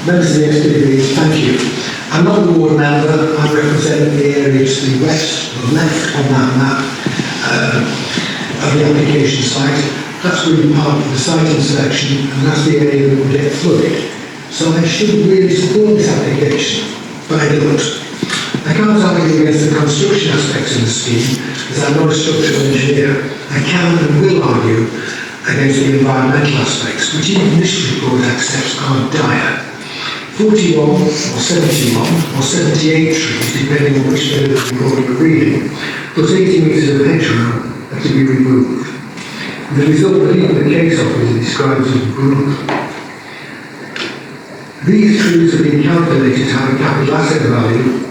Members of the SPV, thank you. I'm not the ward member, I represent the area to the west or left on that map of the application site. That's really part of the site inspection and that's the area that will get flooded. So I should really support this application, but I don't. I can't argue against the construction aspects of the scheme, as I'm not a structural engineer. I can and will argue against the environmental aspects, which even this report accepts are dire. 41 or 71 or 78 trees, depending on which bit of the report you're reading, plus 80 metres of hedgerow are to be removed. The result that even the case officer describes as brutal. These trees have been calculated to have a capital asset value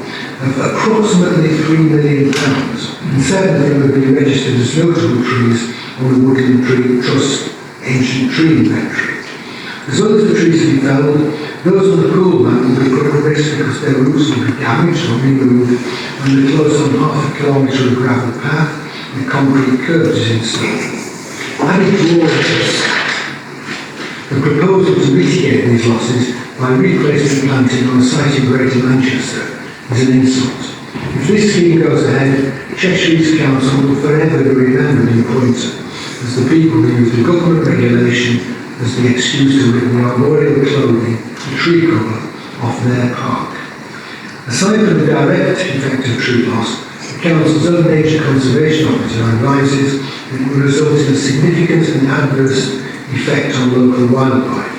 of approximately £3 million, and 7 of them have been registered as notable trees on the Woodland Tree Trust Ancient Tree Inventory. As well as the trees to be felled, those on the pool map will be put at risk because their roots will be damaged or removed when they're close on half a kilometre of gravel path with concrete curbs is installed. Added to all this, the proposal to mitigate these losses by replacing planting on a site in Greater Manchester is an insult. If this scheme goes ahead, Cheshire East Council will forever be remembered in Poynton as the people who use the government regulation as the excuse to rip the arboreal clothing, the tree cover, off their park. Aside from the direct effect of tree loss, the Council's own nature conservation officer advises that it will result in a significant and adverse effect on local wildlife.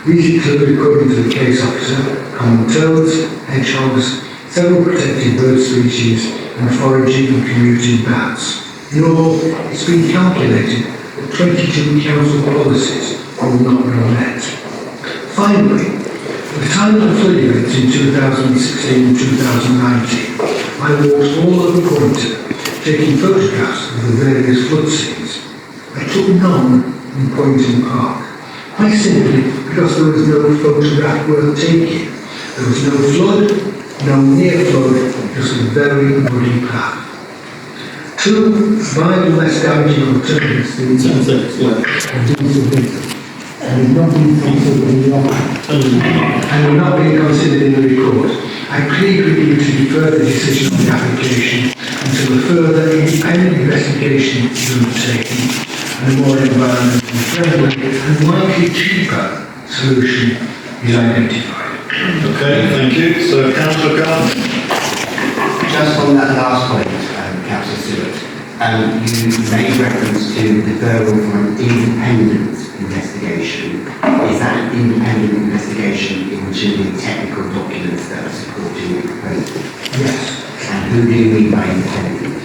These include, according to the case officer, common toads, hedgehogs, several protected bird species, and foraging and commuting bats. In all, it's been calculated that 22 council policies will not be met. Finally, at the time of the flood events in 2016 and 2019, I walked all over Poynton, taking photographs of the various flood scenes. I took none in Poynton Park, quite simply because there was no photograph worth taking. There was no flood, no near flood, just a very muddy path. Two viable less damaging alternatives to the and not being considered in the and will not be considered in the report. I plead with you to defer the decision on the application until a further independent investigation is undertaken and a more environmentally friendly and likely cheaper solution is identified. Okay, thank you. So, Councillor Garth. Just on that last point, Councillor Sewart, you made reference to deferral for an independent investigation. Is that an independent investigation including technical documents that are supporting the proposal? Yes. And who do you mean by independent?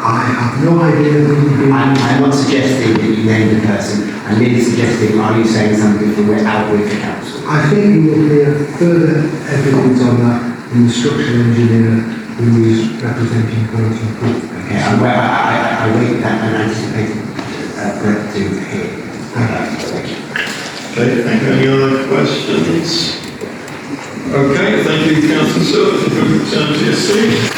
I have no idea who would be. I'm not suggesting that you name the person. I'm merely suggesting, are you saying something that we're out with the council? I think you will hear further evidence on that in the structural engineer who is representing Poynton Group. Okay, I wait that and anticipate that to hear. Thank you. Okay, thank you. Any other questions? Okay, thank you, Councillor Sewart. You can return to your seat.